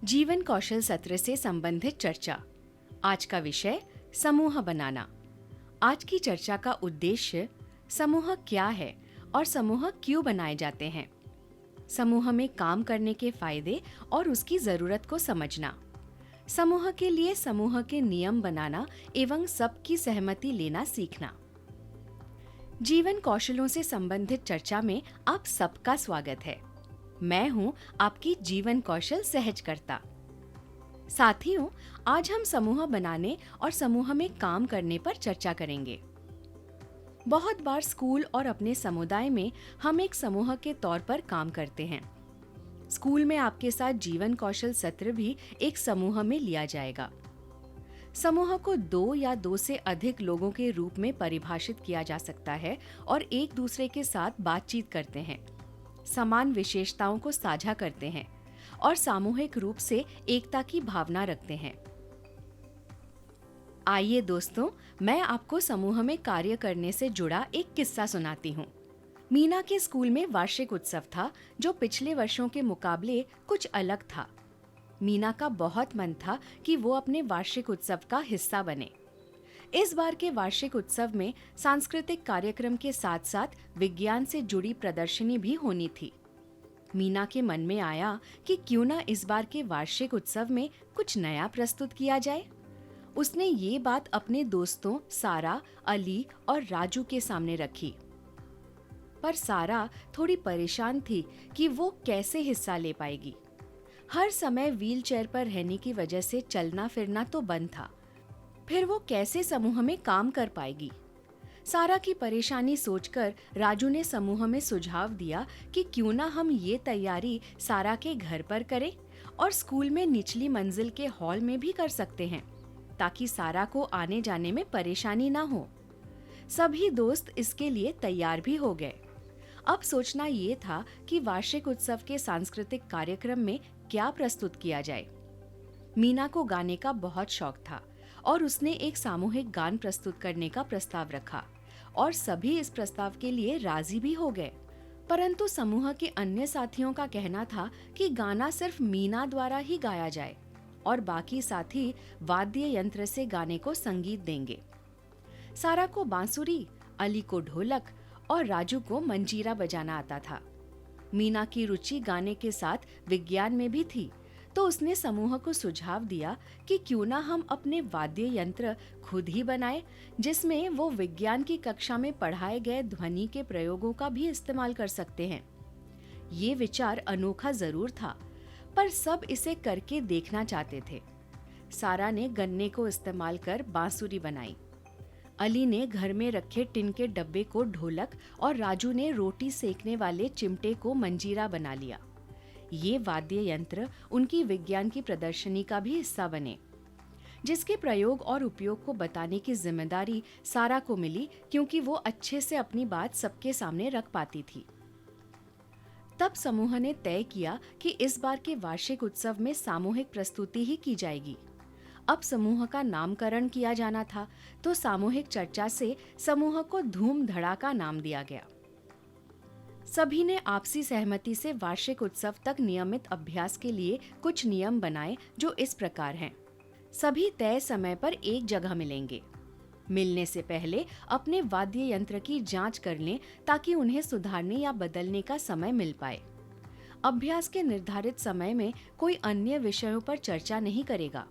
जीवन कौशल सत्र से संबंधित चर्चा। आज का विषय समूह बनाना। आज की चर्चा का उद्देश्य समूह क्या है और समूह क्यों बनाए जाते हैं, समूह में काम करने के फायदे और उसकी जरूरत को समझना, समूह के लिए समूह के नियम बनाना एवं सबकी सहमति लेना सीखना। जीवन कौशलों से संबंधित चर्चा में आप सबका स्वागत है। मैं हूं आपकी जीवन कौशल सहजकर्ता। साथियों, आज हम समूह बनाने और समूह में काम करने पर चर्चा करेंगे। बहुत बार स्कूल और अपने समुदाय में हम एक समूह के तौर पर काम करते हैं। स्कूल में आपके साथ जीवन कौशल सत्र भी एक समूह में लिया जाएगा। समूह को 2 या 2 से अधिक लोगों के रूप में परिभाषित किया जा सकता है और एक दूसरे के साथ बातचीत करते हैं, समान विशेषताओं को साझा करते हैं और सामूहिक रूप से एकता की भावना रखते हैं। आइए दोस्तों, मैं आपको समूह में कार्य करने से जुड़ा एक किस्सा सुनाती हूँ। मीना के स्कूल में वार्षिक उत्सव था जो पिछले वर्षों के मुकाबले कुछ अलग था। मीना का बहुत मन था कि वो अपने वार्षिक उत्सव का हिस्सा बने। इस बार के वार्षिक उत्सव में सांस्कृतिक कार्यक्रम के साथ साथ विज्ञान से जुड़ी प्रदर्शनी भी होनी थी। मीना के मन में आया कि क्यों ना इस बार के वार्षिक उत्सव में कुछ नया प्रस्तुत किया जाए। उसने ये बात अपने दोस्तों सारा, अली और राजू के सामने रखी। पर सारा थोड़ी परेशान थी कि वो कैसे हिस्सा ले पाएगी। हर समय व्हीलचेयर पर रहने की वजह से चलना फिरना तो बंद था। फिर वो कैसे समूह में काम कर पाएगी? सारा की परेशानी सोचकर राजू ने समूह में सुझाव दिया कि क्यों ना हम ये तैयारी सारा के घर पर करें और स्कूल में निचली मंजिल के हॉल में भी कर सकते हैं, ताकि सारा को आने जाने में परेशानी ना हो। सभी दोस्त इसके लिए तैयार भी हो गए। अब सोचना ये था कि वार्षिक उत्सव के सांस्कृतिक कार्यक्रम में क्या प्रस्तुत किया जाए। मीना को गाने का बहुत शौक था और उसने एक सामूहिक गान प्रस्तुत करने का प्रस्ताव रखा और सभी इस प्रस्ताव के लिए राजी भी हो गए। परंतु समूह के अन्य साथियों का कहना था कि गाना सिर्फ मीना द्वारा ही गाया जाए और बाकी साथी वाद्य यंत्र से गाने को संगीत देंगे। सारा को बांसुरी, अली को ढोलक और राजू को मंजीरा बजाना आता था। मीना की रुचि गाने के साथ विज्ञान में भी थी, तो उसने समूह को सुझाव दिया कि क्यों ना हम अपने वाद्य यंत्र खुद ही बनाएं, जिसमें वो विज्ञान की कक्षा में पढ़ाए गए ध्वनि के प्रयोगों का भी इस्तेमाल कर सकते हैं। ये विचार अनोखा जरूर था, पर सब इसे करके देखना चाहते थे। सारा ने गन्ने को इस्तेमाल कर बांसुरी बनाई, अली ने घर में रखे टिन के डब्बे को ढोलक और राजू ने रोटी सेकने वाले चिमटे को मंजीरा बना लिया। ये वाद्य यंत्र उनकी विज्ञान की प्रदर्शनी का भी हिस्सा बने, जिसके प्रयोग और उपयोग को बताने की जिम्मेदारी सारा को मिली, क्योंकि वो अच्छे से अपनी बात सबके सामने रख पाती थी। तब समूह ने तय किया कि इस बार के वार्षिक उत्सव में सामूहिक प्रस्तुति ही की जाएगी। अब समूह का नामकरण किया जाना था, तो सामूहिक चर्चा से समूह को धूम धड़ाका नाम दिया गया। सभी ने आपसी सहमति से वार्षिक उत्सव तक नियमित अभ्यास के लिए कुछ नियम बनाए, जो इस प्रकार हैं। सभी तय समय पर एक जगह मिलेंगे। मिलने से पहले अपने वाद्य यंत्र की जांच कर लें, ताकि उन्हें सुधारने या बदलने का समय मिल पाए। अभ्यास के निर्धारित समय में कोई अन्य विषयों पर चर्चा नहीं करेगा।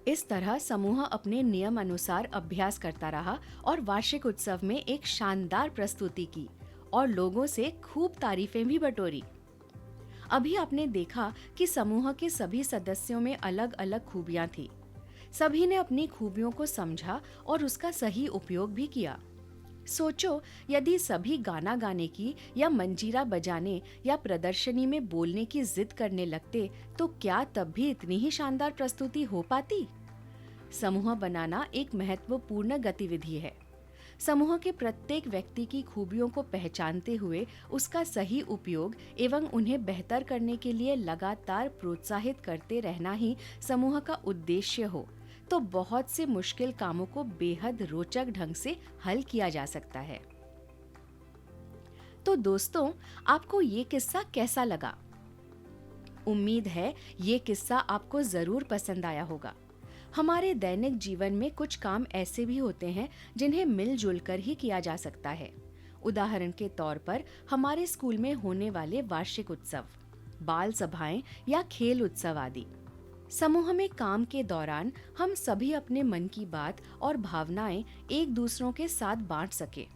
इस तरह समूह अपने नियम अनुसार अभ्यास करता रहा और वार्षिक उत्सव में एक शानदार प्रस्तुति की और लोगों से खूब तारीफें भी बटोरी। अभी आपने देखा कि समूह के सभी सदस्यों में अलग अलग खूबियां थी। सभी ने अपनी खूबियों को समझा और उसका सही उपयोग भी किया। सोचो, यदि सभी गाना गाने की या मंजीरा बजाने या प्रदर्शनी में बोलने की जिद करने लगते, तो क्या तब भी इतनी ही शानदार प्रस्तुति हो पाती? समूह बनाना एक महत्वपूर्ण गतिविधि है। समूह के प्रत्येक व्यक्ति की खूबियों को पहचानते हुए उसका सही उपयोग एवं उन्हें बेहतर करने के लिए लगातार प्रोत्साहित करते रहना ही समूह का उद्देश्य हो, तो बहुत से मुश्किल कामों को बेहद रोचक ढंग से हल किया जा सकता है। तो दोस्तों, आपको ये किस्सा कैसा लगा? उम्मीद है ये किस्सा आपको जरूर पसंद आया होगा। हमारे दैनिक जीवन में कुछ काम ऐसे भी होते हैं जिन्हें मिलजुल कर ही किया जा सकता है। उदाहरण के तौर पर हमारे स्कूल में होने वाले वार्षिक उत्सव, बाल सभाएं या खेल उत्सव आदि। समूह में काम के दौरान हम सभी अपने मन की बात और भावनाएं एक दूसरों के साथ बांट सके।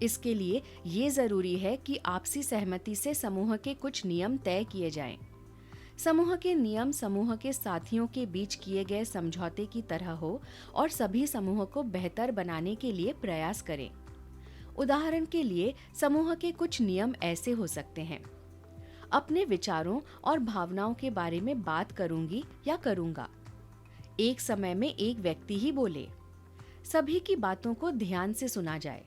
इसके लिए ये जरूरी है कि आपसी सहमति से समूह के कुछ नियम तय किए जाएं। समूह के नियम समूह के साथियों के बीच किए गए समझौते की तरह हो और सभी समूह को बेहतर बनाने के लिए प्रयास करें। उदाहरण के लिए समूह के कुछ नियम ऐसे हो सकते हैं। अपने विचारों और भावनाओं के बारे में बात करूंगी या करूंगा। एक समय में एक व्यक्ति ही बोले। सभी की बातों को ध्यान से सुना जाए।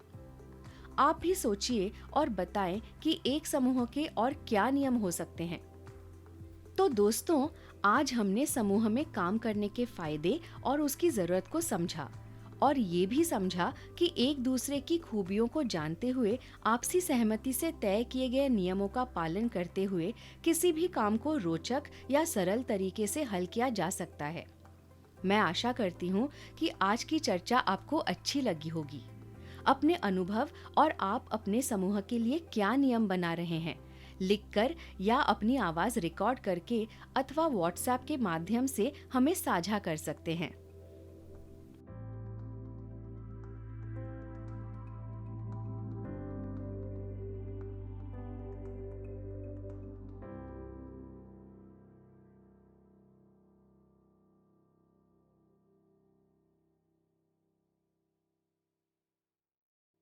आप भी सोचिए और बताएं कि एक समूह के और क्या नियम हो सकते हैं। तो दोस्तों, आज हमने समूह में काम करने के फायदे और उसकी जरूरत को समझा और ये भी समझा कि एक दूसरे की खूबियों को जानते हुए आपसी सहमति से तय किए गए नियमों का पालन करते हुए किसी भी काम को रोचक या सरल तरीके से हल किया जा सकता है। मैं आशा करती हूँ कि आज की चर्चा आपको अच्छी लगी होगी। अपने अनुभव और आप अपने समूह के लिए क्या नियम बना रहे हैं, लिखकर या अपनी आवाज रिकॉर्ड करके अथवा व्हाट्सएप के माध्यम से हमें साझा कर सकते हैं।